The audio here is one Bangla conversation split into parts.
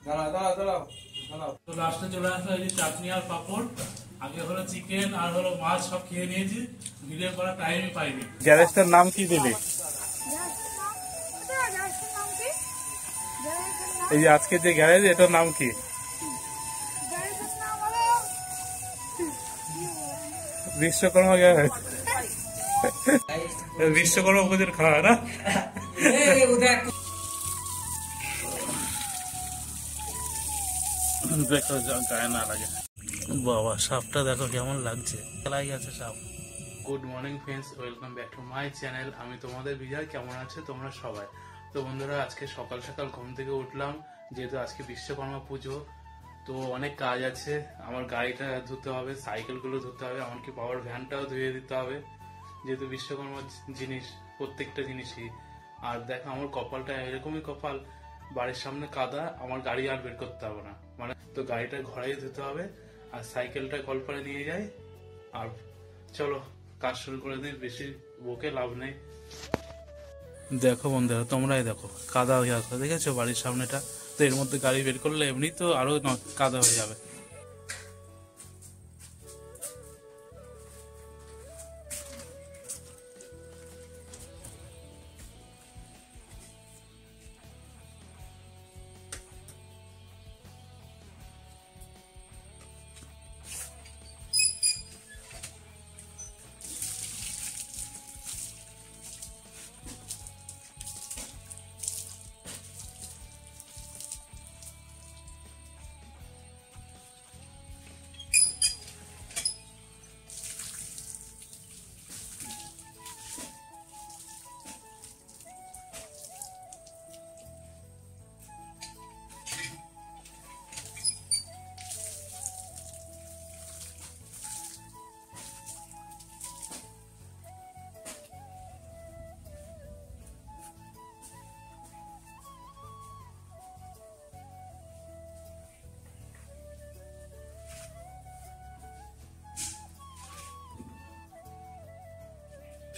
দাঁড়াও দাঁড়াও দাঁড়াও দাঁড়াও। তো লাস্টে চলে আসলো এই যে চাটনি আর পাপড়। আগে হলো চিকেন আর হলো মাছ সব খেয়ে নিয়েছি, ভিডিও করার টাইমই পাইনি। গ্যারেজটার নাম কি দিলি? এই যে আজকে যে গ্যারেজ, এটার নাম কি? বিশ্বকর্মা গ্যারেজ। বিশ্বকর্মা পুজোর খাওয়া না? দেখো গায়ে না লাগে। বাবা সাপটা দেখো কেমন লাগছে, খেলাই গেছে সাপ। Good morning friends, welcome back to my channel. আমি তোমাদের বিজয়। কেমন আছে তোমরা সবাই? তো বন্ধুরা, আজকে সকাল সকাল ঘুম থেকে উঠলাম, যেহেতু আজকে বিশ্বকর্মা পুজো। তো অনেক কাজ আছে, আমার গাড়িটা ধুতে হবে, সাইকেলগুলো ধুতে হবে, এমনকি পাওয়ার ভ্যানটাও ধুয়ে দিতে হবে, যেহেতু বিশ্বকর্মার জিনিস, প্রত্যেকটা জিনিসই। আর দেখো আমার কপালটা এরকমই কপাল, বাড়ির সামনে কাদা, আমার গাড়ি আর বের করতে হবে না, মানে তো গাড়িটা ঘরেই ধুতে হবে, আর সাইকেলটা কলপারে নিয়ে যাই। আর চলো কাজ শুরু করে দিই, বেশি বকে লাভ নেই। দেখো বন্ধুরা, তোমরাই দেখো কাদা হয়ে আসবে, দেখেছো বাড়ির সামনেটা? তো এর মধ্যে গাড়ি বের করলে এমনি তো আরো কাদা হয়ে যাবে।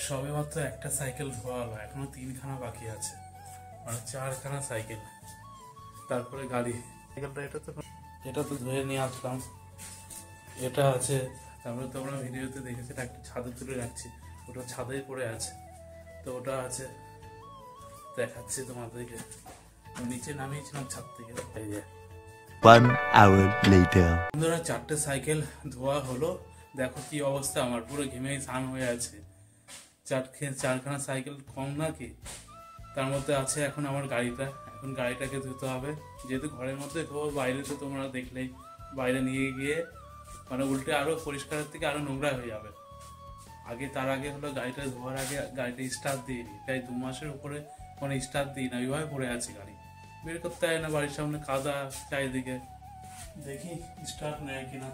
সবে মাত্র একটা সাইকেল ধোয়া হলো, এখনো 3খানা বাকি আছে, মানে 4খানা সাইকেল, তারপরে গাড়ি। সাইকেলটা এটা তো ধুয়ে নিয়ে আসলাম, এটা আছে। তারপরে তোমরা ভিডিওতে দেখেছি একটা ছাদে তুলে রাখছি, ওটা ছাদেই পড়ে আছে, তো ওটা আছে, দেখাচ্ছি তোমাদেরকে। নিচে নামিয়েছিলাম ছাদ থেকে। এই যে 1 hour later. বন্ধুরা, 4টে সাইকেল ধোয়া হলো, দেখো কি অবস্থা, আমার পুরো ঘেমে স্নান হয়ে আছে। 4খানা সাইকেল কম নাকি? তার মধ্যে আছে এখন আমার গাড়িটা, এখন গাড়িটাকে ধুতে হবে, যেহেতু ঘরের মধ্যে ধোবো, বাইরে তো তোমরা দেখলেই, বাইরে নিয়ে গিয়ে মানে উল্টে আরো পরিষ্কারের থেকে আরো নোংরা হয়ে যাবে। তার আগে হলো গাড়িটা ধোয়ার আগে গাড়িটা স্টার্ট দিয়ে দিই, তাই 2 মাসের উপরে মানে স্টার্ট দিই না, ওইভাবে পড়ে আছে গাড়ি, বের করতে হয় না, বাড়ির সামনে কাদা চারিদিকে। দেখি স্টার্ট নেয় কিনা।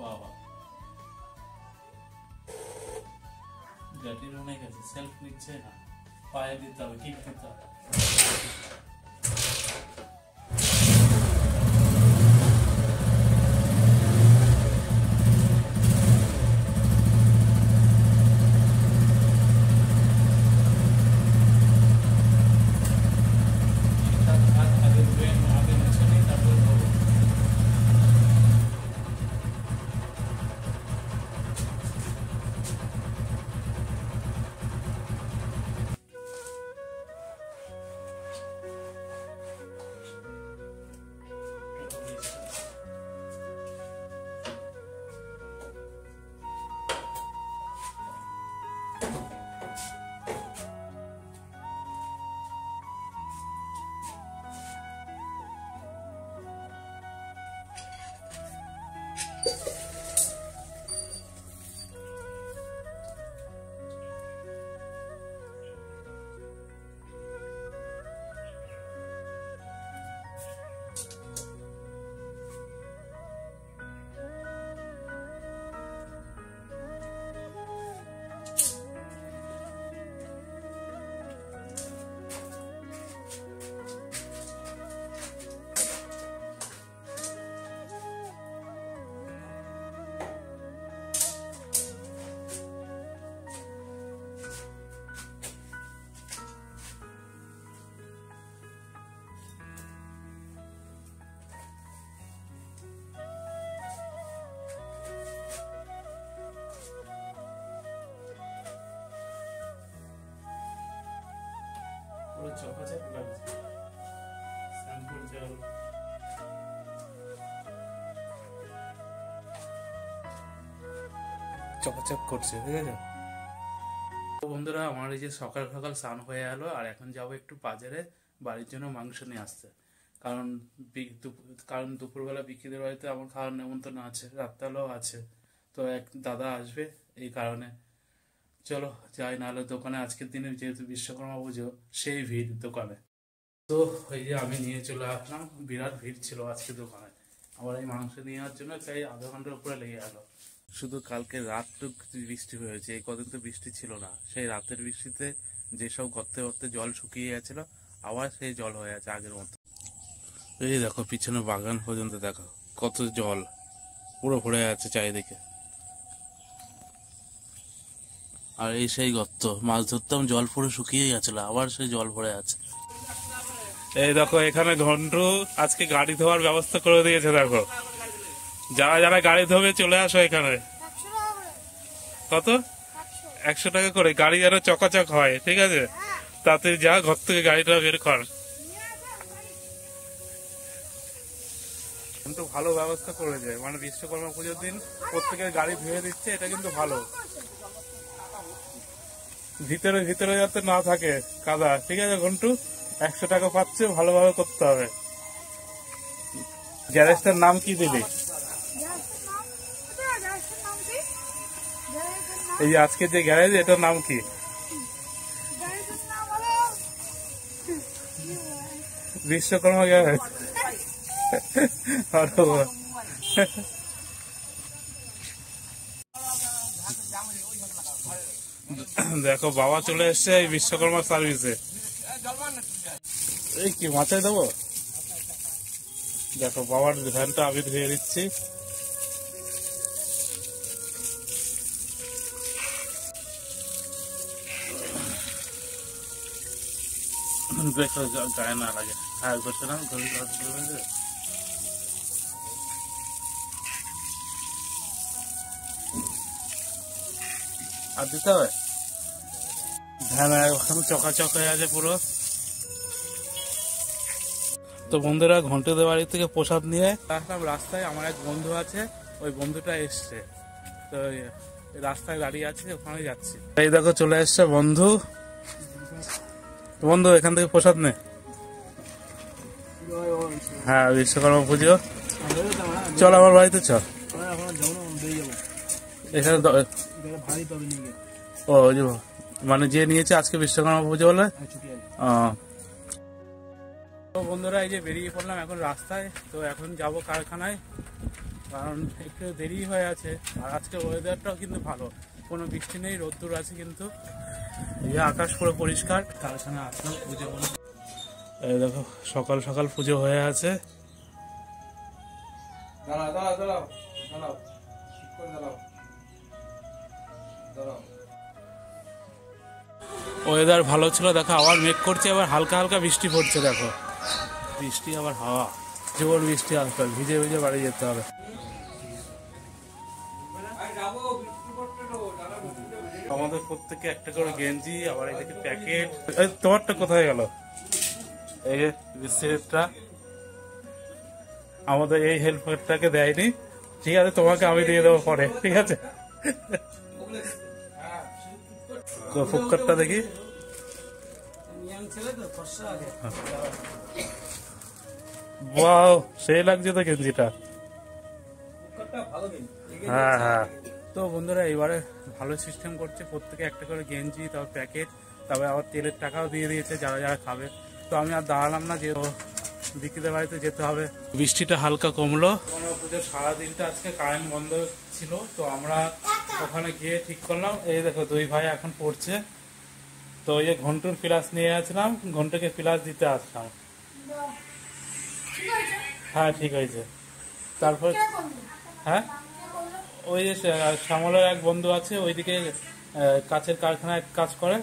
বাবা, গাড়ির অনেক আছে, সেলফ নিচ্ছে না, পায়ে দিতে হবে, কিক দিতে হবে। চকাচক লাগছে, শ্যাম্পুর জল। চকাচক করছে, ঠিক আছে। তো বন্ধুরা, আমার এই যে সকাল সকাল স্নান হয়ে গেল, আর এখন যাবো একটু বাজারে বাড়ির জন্য মাংস নিয়ে আসতে। কারণ দুপুরবেলা বিক্রিদের বাড়িতে আমার খাওয়ার নেমন্তন্ন আছে, রাত্রেবেলাও আছে। তো এক দাদা আসবে, এই কারণে চলো যাই, নাহলে দোকানে আজকের দিনে যেহেতু বিশ্বকর্মা পুজো, সেই ভিড় দোকানে। তো এই যে আমি নিয়ে চলে আসলাম, বিরাট ভিড় ছিল আজকে দোকানে। আবার এই মাংস নেওয়ার জন্য তাই আধা ঘন্টার উপরে লেগে গেল। শুধু কালকে রাতটুক বৃষ্টি হয়েছে, এই কদিন তো বৃষ্টি ছিল না। সেই রাতের বৃষ্টিতে যেসব গর্তে গর্তে জল শুকিয়ে গেছিল, আবার সেই জল হয়ে আছে আগের মতো। এই দেখো পিছনে বাগান পর্যন্ত দেখো কত জল, পুরো ভরে আছে চারিদিকে। আর এই সেই গর্ত, মাছ ধরতাম, জল পুরো শুকিয়ে গেছিল, আবার সেই জল ভরে আছে। এই দেখো এখানে ঘন্টু আজকে গাড়ি ধোয়ার ব্যবস্থা করে দিয়েছে। দেখো যারা যারা গাড়ি ধোবে চলে আসো এখানে। কত? 100 টাকা করে। গাড়ি যেন চকাচক হয়, ঠিক আছে। তাতে যা ঘর থেকে গাড়িটা বের কর। কিন্তু ভালো ব্যবস্থা করে যায়, মানে বিশ্বকর্মা পুজোর দিন প্রত্যেকের গাড়ি ধুয়ে দিচ্ছে, এটা কিন্তু ভালো। ভিতরে ভিতরে যাতে না থাকে কাদা, ঠিক আছে। ঘন্টু 100 টাকা পাচ্ছে, ভালোভাবে করতে হবে। গ্যারেজটার নাম কি দিবি? এই আজকে যে গ্যারেজ, এটার নাম কি? বিশ্বকর্মা গ্যারেজ। দেখো বাবা চলে এসছে এই বিশ্বকর্মা সার্ভিসে। এই কি মাথায় দেবো? দেখো বাবার ভ্যানটা আমি ধুয়ে দিচ্ছি। দেখো গায়ে না লাগে, হ্যাঁ করছে না, আর দিতে হবে। ভ্যান এখন চকাচক হয়ে আছে পুরো। তো বন্ধুরা, ঘন্টুদের বাড়ি থেকে প্রসাদ নিয়ে আসলাম রাস্তায়। আমার এক বন্ধু আছে, ওই বন্ধুটা এসছে, তো রাস্তায় দাঁড়িয়ে আছে, ওখানে যাচ্ছি। এই দেখো চলে এসছে বন্ধু। বন্ধু এখান থেকে প্রসাদ নে। হ্যাঁ বিশ্বকর্মা পুজো, চল আমার বাড়িতে চল। এখানে ও মানে যে নিয়েছে আজকে বিশ্বকর্মা পুজো বলে। তো বন্ধুরা, এই যে বেরিয়ে পড়লাম এখন রাস্তায়। তো এখন যাব কারখানায়, কারণ একটু দেরি হয়ে আছে। আর আজকে ওয়েদারটাও কিন্তু ভালো, কোনো বৃষ্টি নেই, রোদ্দুর আছে, কিন্তু এই আকাশ পুরো পরিষ্কার। কারখানা আসলাম পুজো বলে। এই দেখো সকাল সকাল পুজো হয়ে আছে। ওয়েদার ভালো ছিল, দেখো আবার মেঘ করছে, আবার হালকা হালকা বৃষ্টি পড়ছে। দেখো বৃষ্টি আবার হাওয়া, জোর বৃষ্টি আসবে, ভিজে ভিজে বাড়ি যেতে হবে। আমাদের প্রত্যেকে একটা করে গেঞ্জি, আবার এদিকে প্যাকেট। তোমারটা কোথায় গেল? এই যে বিস্কুটটা আমাদের এই হেল্পারটাকে দেয়নি, ঠিক আছে, তোমাকে আমি দিয়ে দেবো পরে, ঠিক আছে। ফুটকারটা দেখি। বাহ, সেই লাগছে তো গেঞ্জিটা। হ্যাঁ হ্যাঁ। তো বন্ধুরা, এবারে ভালো সিস্টেম করছে, প্রত্যেকে একটা করে গেঞ্জি, তারপর প্যাকেট, তারপরে আবার তেলের টাকাও দিয়ে দিয়েছে যারা যারা খাবে। তো আমি আর দাঁড়ালাম না, যে বিক্রিদের বাড়িতে যেতে হবে। বৃষ্টিটা হালকা কমলো। পুজোর সারাদিনটা আজকে কারেন্ট বন্ধ ছিল, তো আমরা ওখানে গিয়ে ঠিক করলাম। এই দেখো দুই ভাই এখন পড়ছে। তো এই যে ঘন্টুর ফ্লাস নিয়ে আসলাম, ঘন্টুকে ফ্লাস দিতে আসলাম। হ্যাঁ ঠিক হয়েছে। তারপর হ্যাঁ, ওই যে শ্যামলের এক বন্ধু আছে, ওইদিকে কাছের কারখানায় কাজ করে,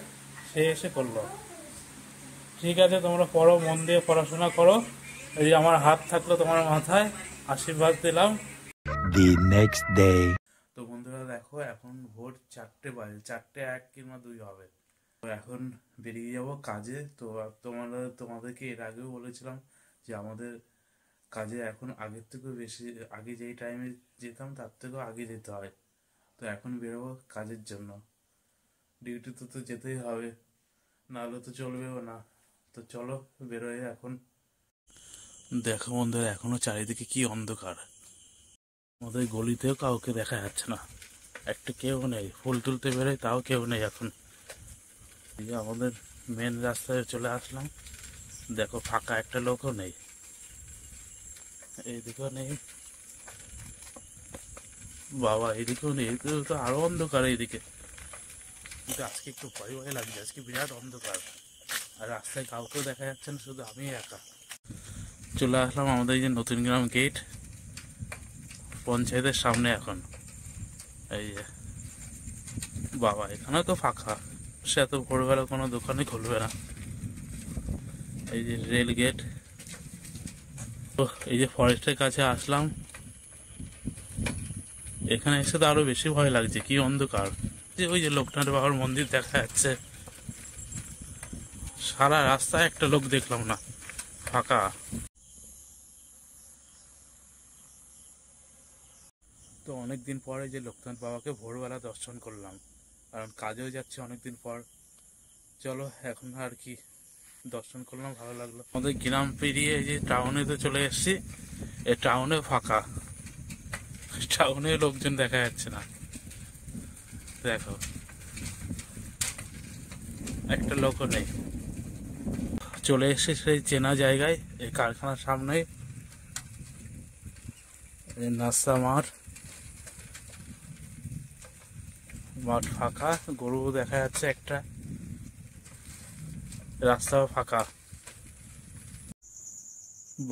সে এসে করলো। ঠিক আছে, তোমরা পড়ো, মন দিয়ে পড়াশোনা করো। এই যে আমার হাত থাকলো তোমার মাথায়, আশীর্বাদ দিলাম। The next day. তো বন্ধুরা দেখো, এখন ভোর 4টে বাজে, 4টে 1 কিংবা 2 হবে। তো এখন বেরিয়ে যাব কাজে। তো তোমাদেরকে এর আগেও বলেছিলাম যে আমাদের কাজে এখন আগের থেকেও বেশি, আগে যেই টাইমে যেতাম তার থেকেও আগে যেতে হয়। তো এখন বেরোবো কাজের জন্য, ডিউটিতে তো যেতেই হবে, নাহলে তো চলবেও না। তো চলো বেরোয় এখন। দেখো বন্ধুরা, এখনো চারিদিকে কি অন্ধকার, আমাদের গলিতেও কাউকে দেখা যাচ্ছে না, একটা কেউ নেই। ফুল তুলতে বেরোয় তাও কেউ নেই এখন। এই যে আমাদের মেন রাস্তায় চলে আসলাম, দেখো ফাঁকা, একটা লোকও নেই, এইদিকেও নেই, বাবা এইদিকেও নেই, এইদিকেও তো আরো অন্ধকার এইদিকে। কিন্তু আজকে একটু ভয় ভয় লাগছে, আজকে বিরাট অন্ধকার, আর রাস্তায় কাউকেও দেখা যাচ্ছে না, শুধু আমি একা। চলে আসলাম আমাদের এই যে নতুন গ্রাম গেট, পঞ্চায়েতের সামনে এখন। এই যে বাবা, এখানে তো ফাঁকা, সে এত ভোরবেলা কোনো দোকানে খুলবে না। এই যে রেল গেট। তো এই যে ফরেস্টের কাছে আসলাম, এখানে এসে তো আরো বেশি ভয় লাগছে, কি অন্ধকার। যে ওই যে লোকনাথ বাবার মন্দির দেখা যাচ্ছে, সারা রাস্তায় একটা লোক দেখলাম না, ফাঁকা। তো অনেকদিন পরে যে লোকনাথ বাবাকে ভোরবেলা দর্শন করলাম, কারণ কাজেও যাচ্ছে অনেকদিন পর। চলো এখন আর কি, দর্শন করলাম, ভালো লাগলো। আমাদের গ্রাম পেরিয়ে এই যে টাউনে তো চলে এসেছি, এই টাউনে ফাঁকা, টাউনে লোকজন দেখা যাচ্ছে না, দেখো একটা লোকও নেই। চলে এসেছি সেই চেনা জায়গায়, এই কারখানার সামনে, নাস্তা মাঠ ফাঁকা, গরু দেখা যাচ্ছে একটা, রাস্তাও ফাঁকা।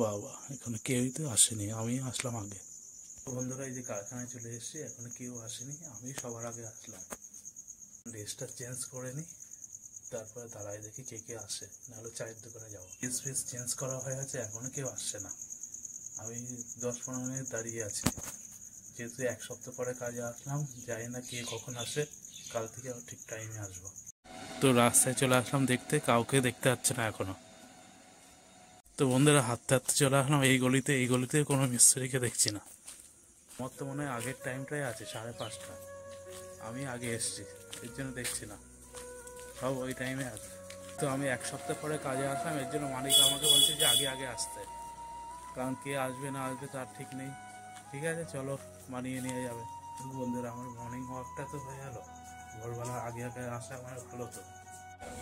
বাবা, এখানে কেউই তো আসেনি, আমি আসলাম আগে। বন্ধুরা, এই যে কারখানায় চলে এসেছি, এখন কেউ আসেনি, আমি সবার আগে আসলাম। ড্রেসটা চেঞ্জ করে নি, তারপরে দাঁড়ায় দেখি কে কে আসে, নাহলে চায়ের দোকানে যাবো। ফেস চেঞ্জ করা হয়ে গেছে, এখনো কেউ আসছে না। আমি 10-15 মিনিট দাঁড়িয়ে আছি, যেহেতু এক সপ্তাহ পরে কাজে আসলাম, জানি না কে কখন আসে, কাল থেকে ঠিক টাইমে আসবো। তো রাস্তায় চলে আসলাম দেখতে, কাউকে দেখতে পাচ্ছে না এখনো। তো বন্ধুরা, হাঁটতে হাঁটতে চলে আসলাম এই গলিতে, এই গলিতে কোনো মিস্ত্রিকে দেখছি না। আমার তো মনে হয় আগের টাইমটাই আছে, 5:30, আমি আগে এসছি, এর জন্য দেখছি না, সব ওই টাইমে আছে। তো আমি এক সপ্তাহ পরে কাজে আসলাম, এর জন্য মালিক আমাকে বলছে যে আগে আগে আসতে, কারণ কে আসবে না আসবে তার ঠিক নেই। ঠিক আছে, চলো মানিয়ে নিয়ে যাবে। বন্ধুরা, আমার মর্নিং ওয়াকটা তো হয়ে গেল, ভোরবেলা আগে আগে আসা আমার ভালো। তো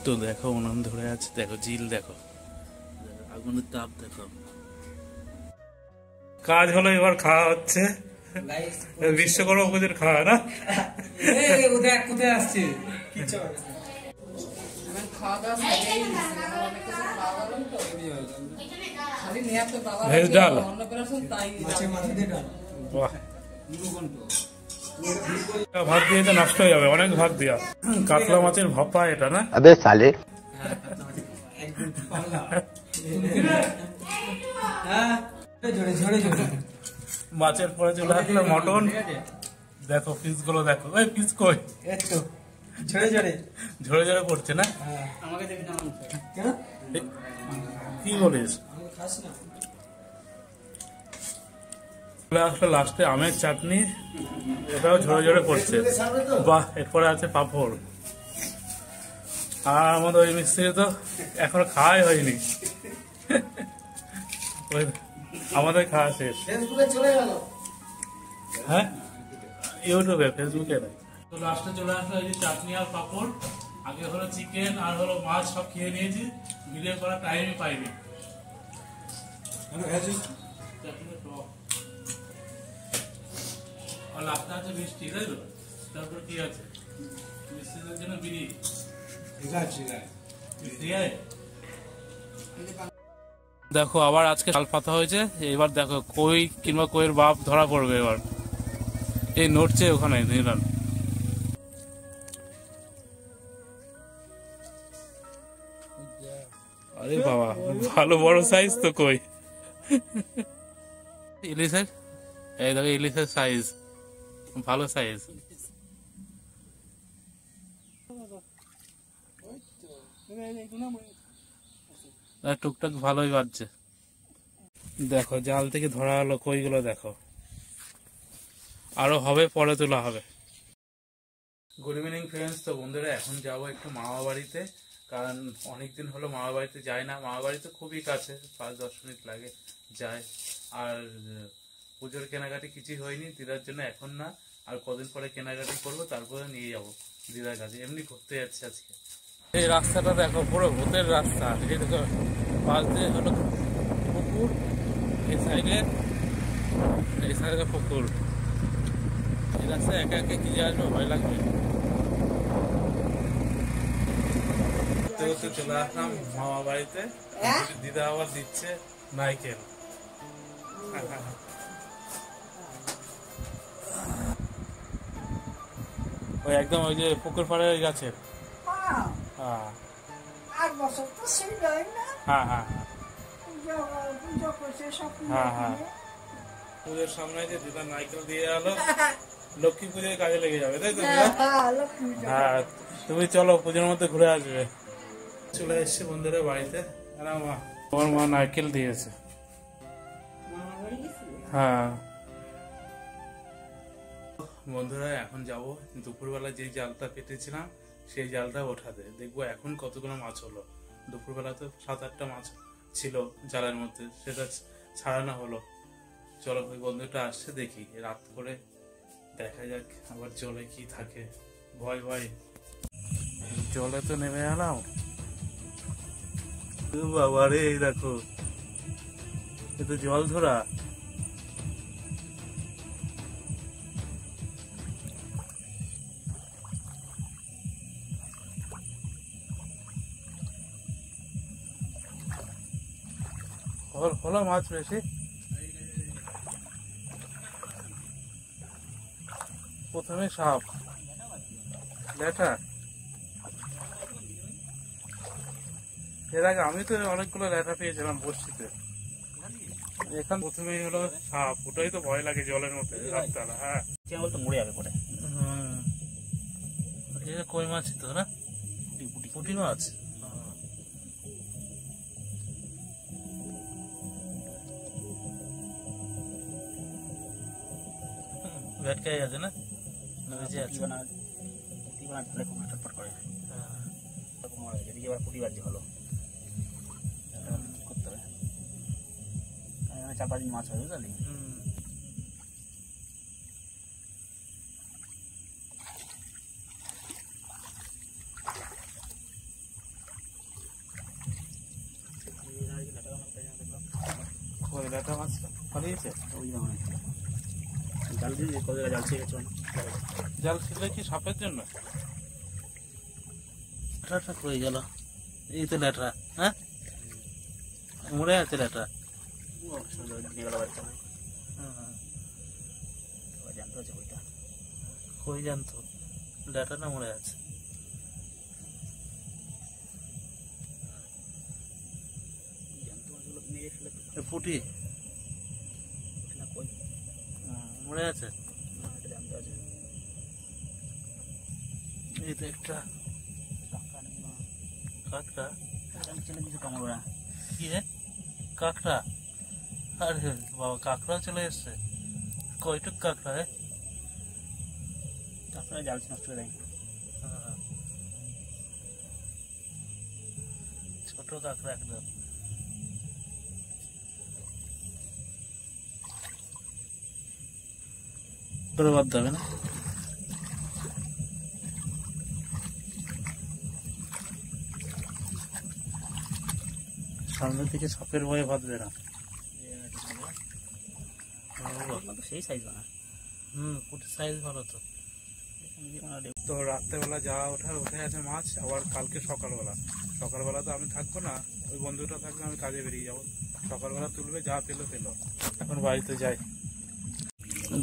তো দেখো উনুন ধরে আছে, দেখো জিল, দেখো আগুনের তাপ, দেখো। কাজ হলো, এবার খাওয়া হচ্ছে, বিশ্বকর্মা পুজোর খাওয়া না। কোথায় আসছে ভেজ ডাল, ভাত দিয়ে তো নষ্ট হয়ে যাবে, অনেক ভাত দিয়া। কাতলা মাছের ভাপা এটা না? अबे साले মাছের পরে চলে আসলো মটন, দেখো পিস গুলো, দেখো ওই পিস কই ঝরে ঝরে পড়ছে না। কি বলিস? আসলে লাস্টে আমের চাটনি, এটাও ঝরে ঝরে পড়ছে। বাহ, এরপরে আছে পাঁপড়। আর আমাদের ওই মিস্ত্রি তো এখনো খাওয়াই হয়নি, আমাদের খাওয়া শেষ। হ্যাঁ, ইউটিউবে, ফেসবুকে নাই। তো লাস্টে চলে আসলো এই যে চাটনি আর পাঁপড়। আগে হলো চিকেন আর হলো মাছ, সব খেয়ে নিয়েছি, ভিডিও করার টাইমই পাইনি। আর লাস্টে আছে মিষ্টি, তাই তো? তারপর কি আছে? মিষ্টিদের জন্য বিড়ি। দেখো আবার আজকে শাল পাতা হয়েছে, এবার দেখো কই কিংবা কইয়ের বাপ ধরা পড়বে এবার। এই নড়ছে ওখানে নিলাম। আরে বাবা, ভালো বড় সাইজ তো কই। ইলিশের, এই দেখো ইলিশের সাইজ, ভালো সাইজ। টুকটাক ভালোই বাজছে। দেখো জাল থেকে ধরা হলো কইগুলো, দেখো আরো হবে, পরে তোলা হবে। Good evening friends. তো বন্ধুরা এখন যাবো একটু মামা বাড়িতে, কারণ অনেকদিন হলো মামা বাড়িতে যাই না। মামা বাড়ি তো খুবই কাছে, 5-10 মিনিট লাগে যায়। আর পুজোর কেনাকাটি কিছুই হয়নি দিদার জন্য, এখন না, আর কদিন পরে কেনাকাটি করবো, তারপরে নিয়ে যাবো দিদার কাছে। এমনি ঘুরতে যাচ্ছি আজকে। এই রাস্তাটা দেখো, পুরো ভূতের রাস্তা। এই দেখো পাশ দিয়ে হলো পুকুর, এই সাইডে পুকুর। এই রাস্তায় একা একা কি আসবে, ভয় লাগবে। চলে আসলাম মামা বাড়িতে, দিদা আবার দিচ্ছে নাইকেল। ওই একদম ওই যে পুকুর পাড়ে গেছে। হ্যাঁ হ্যাঁ হ্যাঁ হ্যাঁ হ্যাঁ, পুজোর সামনে যে দিদা নাইকেল দিয়ে গেলো, লক্ষ্মী পুজোয় কাজে লেগে যাবে, তাই তো? হ্যাঁ, তুমি চলো পুজোর মধ্যে ঘুরে আসবে। চলে এসছি বন্ধুরা বাড়িতে। আমার মা নারকেল দিয়েছে। হ্যাঁ বন্ধুরা, এখন যাব দুপুরবেলা যে জালটা পেতেছিলাম সেই জালটা ওঠাতে, দেখবো এখন কতগুলো মাছ হলো। দুপুরবেলা তো 7-8টা মাছ ছিল জালের মধ্যে, সেটা ছাড়ানো হলো। চলো, ওই বন্ধুটা আসছে, দেখি রাত করে দেখা যাক আবার জলে কি থাকে। ভয় ভয়, জলে তো নেমে এলাম। বাবা রে, এই দেখো, এ তো জল ধরা। হলো মাছ বেশি। প্রথমে সাপ, ল্যাঠা। এর আগে আমি তো অনেকগুলো ল্যাঠা পেয়েছিলাম বর্ষিতে। এখন প্রথমেই হলো সাপ, ওটাই তো ভয় লাগে জলের মধ্যে রাতবেলা। হ্যাঁ, মরে যাবে পরে। এটা কই মাছ তো না, পুঁটি মাছ। ভেটকাই আছে না, বেঁচে আছে। পুটি বাজি হলো করতে হবে, 4-5 দিন মাছ হবে, বুঝলি? ল্যাঠা মাছ পালিয়েছে। ওই জাল দিয়ে কত জাল ছিঁড়ে গেছে। জাল ছিঁড়লে কি সাপের জন্য? ল্যাঠা কই গেল? এই তো ল্যাঠা। হ্যাঁ, মরে আছে ল্যাঠা। কই জানতো ল্যাঠা না মরে আছে। পুটি মরে আছে। এই তো একটা কাঁকড়া। কি রে, কাঁকড়া? আরে বাবা, কাঁকড়া চলে এসছে। কয়টুক কাঁকড়া? কাঁকড়া জাল নষ্ট করে দেয়। ছোট কাঁকড়া একদম। বাদ যাবে না। সামনের দিকে সাপের ভয়ে বাঁধবে না। সেই সাইজ বানা। পুটির সাইজ ভালো তো। তো রাত্রেবেলা যা ওঠার উঠে আছে মাছ, আবার কালকে সকালবেলা তো আমি থাকবো না, ওই বন্ধুটা থাকবে, আমি কাজে বেরিয়ে যাবো। সকালবেলা তুলবে, যা পেলো। এখন বাড়িতে যাই।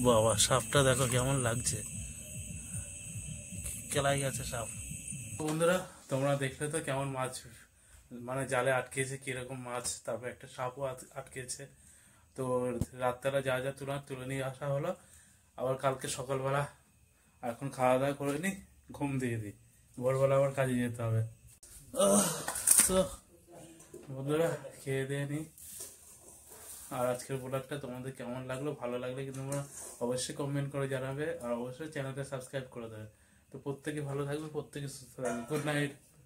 বাবা, সাপটা দেখো কেমন লাগছে, কেলাই গেছে সাপ। বন্ধুরা, তোমরা দেখলে তো কেমন মাছ, মানে জালে আটকেছে কিরকম মাছ, তারপর একটা সাপও আটকেছে। তো রাত্রেবেলা যা যা তুলে নিয়ে আসা হলো। আবার কালকে সকালবেলা, এখন খাওয়া দাওয়া করে নি, ঘুম দিয়ে দিই, ভোরবেলা আবার কাজে যেতে হবে। তো বন্ধুরা খেয়ে দিয়ে নি। আর আজকের ব্লগটা তোমাদের কেমন লাগলো, ভালো লাগলে কিন্তু তোমরা অবশ্যই কমেন্ট করে জানাবে, আর অবশ্যই চ্যানেলটা সাবস্ক্রাইব করে দেবে। তো প্রত্যেকে ভালো থাকবে, প্রত্যেকে সুস্থ থাকবে। Good night.